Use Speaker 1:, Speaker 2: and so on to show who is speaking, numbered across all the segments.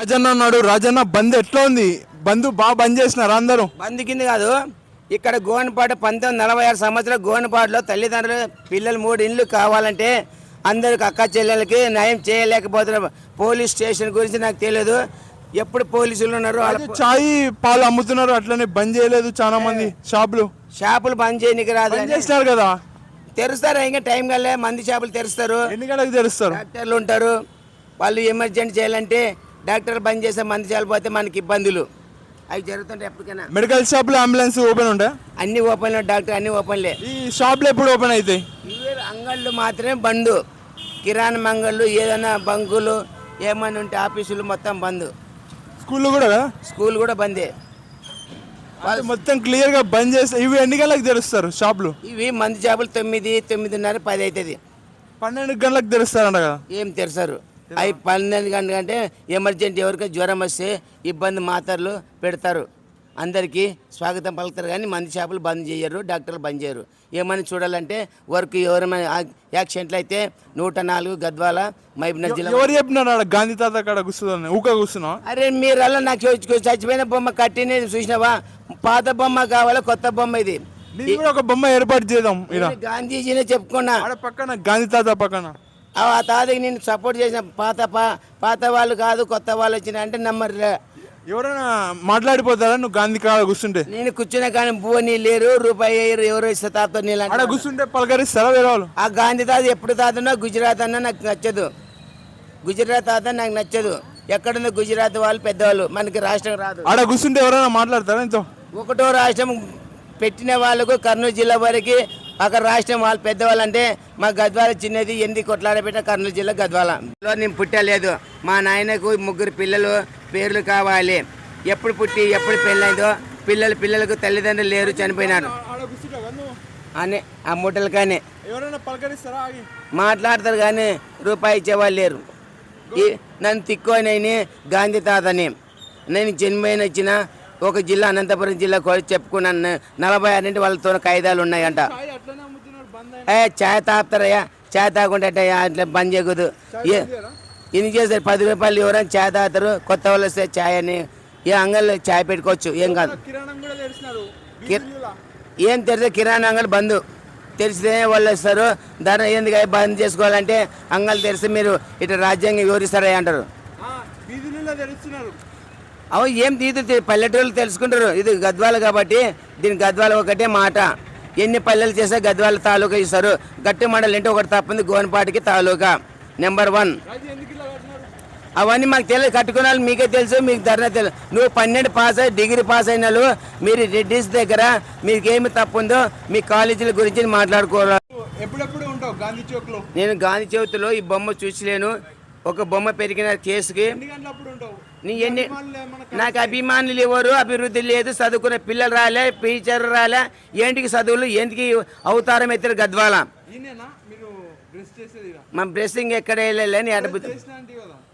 Speaker 1: రాజన్న అన్నాడు. రాజన్న బంద్ ఎట్లా ఉంది? బంద్ బాగా బంద్ చేసినారు అందరూ.
Speaker 2: బంద్ కింద కాదు, ఇక్కడ గోనపాడు 1946 సంవత్సరాలు గోనపాడులో తల్లిదండ్రులు పిల్లలు 3 ఇండ్లు కావాలంటే అందరికి అక్క చెల్లెలకి న్యాయం చేయలేకపోతున్నారు. పోలీస్ స్టేషన్ గురించి నాకు తెలియదు. ఎప్పుడు పోలీసులు ఉన్నారు
Speaker 1: చాయ్ పాలు అమ్ముతున్నారు, అట్లనే బంద్ చేయలేదు. చాలా మంది
Speaker 2: షాపులు బంద్ చేయడానికి రాదు.
Speaker 1: చేస్తారు కదా,
Speaker 2: తెరుస్తారు. ఇంకా టైం కల్లా మంది షాపులు తెరుస్తారు.
Speaker 1: ఎన్ని గంటలకు తెరుస్తారు?
Speaker 2: డాక్టర్లు ఉంటారు, వాళ్ళు ఎమర్జెన్సీ చేయాలంటే డాక్టర్లు బంద్ చేస్తే మంది షాపులు పోతే మనకి ఇబ్బందులు అవి జరుగుతుంటాయి. ఎప్పటికైనా
Speaker 1: మెడికల్ షాపులు అంబులెన్స్ ఓపెన్ ఉంటాయి,
Speaker 2: అన్ని ఓపెన్. డాక్టర్ అన్ని ఓపెన్లే.
Speaker 1: ఈ షాపులు ఎప్పుడు ఓపెన్ అవుతాయి?
Speaker 2: ఇవే అంగళ్ళు మాత్రమే బంద్. కిరాణా అంగళ్ళు, ఏదైనా బంకులు ఏమైనా ఉంటే ఆఫీసులు మొత్తం బంద్.
Speaker 1: స్కూల్ కూడా కదా?
Speaker 2: స్కూల్ కూడా బందే.
Speaker 1: వాళ్ళు మొత్తం క్లియర్ గా బంద్ చేస్తే ఇవి ఎన్ని గంటలకు తెరుస్తారు షాపులు?
Speaker 2: ఇవి మంది షాపులు 9, 9:30, 10 అవుతుంది.
Speaker 1: 12 గంటలకు తెరుస్తారంట కదా?
Speaker 2: ఏం తెరుస్తారు? అవి 12 గంటల కంటే ఎమర్జెన్సీ ఎవరికి జ్వరం వస్తే ఇబ్బంది మాత్రలు పెడతారు. అందరికీ స్వాగతం పలుకుతారు, కానీ మంది షాపులు బంద్ చేయరు, డాక్టర్లు బంద్ చేయరు. ఏమని చూడాలంటే వర్క్ ఎవరైనా యాక్సిడెంట్లు అయితే 104 గద్వాల మహబూబ్నగర్ జిల్లా.
Speaker 1: ఎవరు చెప్పినారు గాంధీ తాత అక్కడ కూర్చుందని? ఊక కూర్చున్నావా?
Speaker 2: అరే మీరల్లా నాకు చచ్చిపోయిన బొమ్మ కట్టిని చూసినావా? పాత బొమ్మ కావాలా కొత్త బొమ్మ? ఇది
Speaker 1: ఒక బొమ్మ ఏర్పాటు చేద్దాం.
Speaker 2: గాంధీజీనే చెప్పుకున్నా.
Speaker 1: పక్కన గాంధీ తాత పక్కన
Speaker 2: ఆ తాతకి నేను సపోర్ట్ చేసిన. పాత వాళ్ళు కాదు, కొత్త వాళ్ళు వచ్చిన అంటే నమ్మరు.
Speaker 1: ఎవరైనా మాట్లాడిపోతారా నువ్వు గాంధీ కాడ కూర్చుంటే?
Speaker 2: నేను కూర్చున్నా కానీ భూని లేరు, రూపాయి ఎవరు ఇస్తే తాత నీళ్ళు
Speaker 1: కూర్చుంటే పలకరిస్తారా వేరే వాళ్ళు?
Speaker 2: ఆ గాంధీ తాత ఎప్పుడు తాతనో గుజరాత్ అన్న నాకు నచ్చదు. గుజరాత్ తాత నాకు నచ్చదు. ఎక్కడుందో గుజరాత్ వాళ్ళు పెద్దవాళ్ళు, మనకి రాష్ట్రం రాదు.
Speaker 1: ఆడ కూర్చుంటే ఎవరైనా మాట్లాడతారా? ఇంతో
Speaker 2: ఒకటో రాష్ట్రం పెట్టిన వాళ్ళకు కర్నూలు జిల్లా వరకు అక్కడ రాష్ట్రం వాళ్ళు పెద్దవాళ్ళు అంటే మా గద్వాల చిన్నది. ఎందుకు కొట్లాడబెట్టిన కర్నూలు జిల్లా గద్వాల. నేను పుట్టలేదు. మా నాయనకు 3 పిల్లలు, పేర్లు కావాలి. ఎప్పుడు పుట్టి ఎప్పుడు పెళ్ళైందో పిల్లలకు తల్లిదండ్రులు లేరు, చనిపోయినారు అని ఆ మూటలు. కానీ మాట్లాడతారు కానీ రూపాయి ఇచ్చేవాళ్ళు లేరు. నన్ను తిక్కువనని గాంధీ తాతని నేను జన్మైన వచ్చిన ఒక జిల్లా అనంతపురం జిల్లా చెప్పుకున్నాను. 46 వాళ్ళతో కాయిదాలు ఉన్నాయంట. ఛాయ్ తాపుతారయ్యా, ఛాయ్ తాగుంటే అట్లా బంద్ చేయకూడదు. ఇది చేస్తారు 10 రూపాయలు ఎవరైనా ఛాయ్ తాగుతారు. కొత్త వాళ్ళు వస్తే ఛాయ్ అని ఏ అంగళ్ళు ఛాయ్ పెట్టుకోవచ్చు, ఏం కాదు. ఏం తెరిస్తే కిరాణా అంగళ్ళు బంద్. తెరిస్తే వాళ్ళు వస్తారు. ధర ఎందుకు బంద్ చేసుకోవాలంటే అంగళ్ళు తెరిస్తే మీరు ఇటు రాజ్యాంగం వివరిస్తారా అంటారు. అవు ఏం తీదు పల్లెటూళ్ళు తెలుసుకుంటారు. ఇది గద్వాల కాబట్టి దీని గద్వాల ఒకటే మాట. ఎన్ని పల్లెలు చేస్తే గద్వాల తాలూకా ఇస్తారు. గట్టి మండలి అంటే ఒకటి తప్పంది, గోనపాటికి తాలూకా నెంబర్ 1. అవన్నీ మాకు తెలియదు. కట్టుకున్న వాళ్ళు మీకే తెలుసు, మీకు ధర తెలుసు. నువ్వు 12 పాస్ అయ్యి డిగ్రీ పాస్ అయిన వాళ్ళు మీరు రెడ్డిస్ దగ్గర మీకేమి తప్పు ఉందో మీ కాలేజీల గురించి మాట్లాడుకోవాలి.
Speaker 1: ఎప్పుడెప్పుడు ఉంటావు గాంధీ చౌక్లో?
Speaker 2: నేను గాంధీ చౌక్లో ఈ బొమ్మ చూసలేను. ఒక బొమ్మ పెరిగిన కేసుకి నాకు అభిమానులు ఎవరు, అభివృద్ధి లేదు, చదువుకున్న పిల్లలు రాలే, టీచర్ రాలే. ఏంటికి చదువులు, ఏంటికి అవతారం ఎత్తారు గద్వాల. మా డ్రెస్సింగ్ ఎక్కడ వెళ్ళలేని అడుగుతూ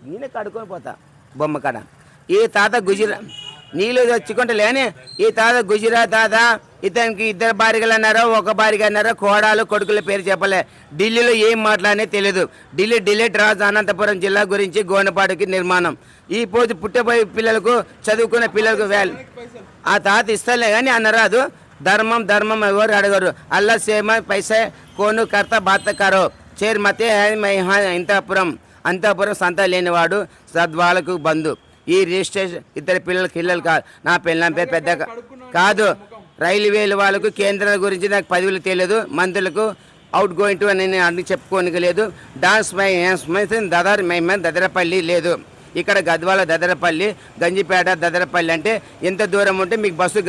Speaker 2: నేనే కడుక్కొని పోతా బొమ్మ కాడ. ఈ తాత గుజరాత్ నీళ్ళు తెచ్చుకుంటా లేని ఈ తాత గుజరాత్ తాత. ఇతనికి 2 భార్యలు అన్నారో, 1 భార్య అన్నారో, కోడాలు కొడుకుల పేరు చెప్పలే. ఢిల్లీలో ఏం మాట్లాడనే తెలియదు. డిలీట్ రాజు అనంతపురం జిల్లా గురించి గోనపాడుకి నిర్మాణం. ఈ పోతే పుట్టబోయే పిల్లలకు, చదువుకున్న పిల్లలకు వేలు ఆ తాత ఇస్తలే కానీ అన్నరాదు. ధర్మం ఎవరు అడగరు. అల్లా సేమ పైసే కోను కర్త బాత కారో చేర్ మతే అంతపురం సంత లేనివాడు సద్వాలకు బంధు. ఈ రిజిస్ట్రేషన్ 2 పిల్లలు కాదు. నా పిల్లల పేరు పెద్ద కాదు. రైల్వేలు వాళ్ళకు కేంద్రాల గురించి నాకు పదవులు తెలియదు. మంత్రులకు అవుట్ గోయింగ్ టు అని అన్ని చెప్పుకోనికి లేదు. డాన్స్ దదరపల్లి లేదు. ఇక్కడ గద్వాల దదరపల్లి, గంజిపేట దదరపల్లి అంటే ఎంత దూరం ఉంటే మీకు బస్సు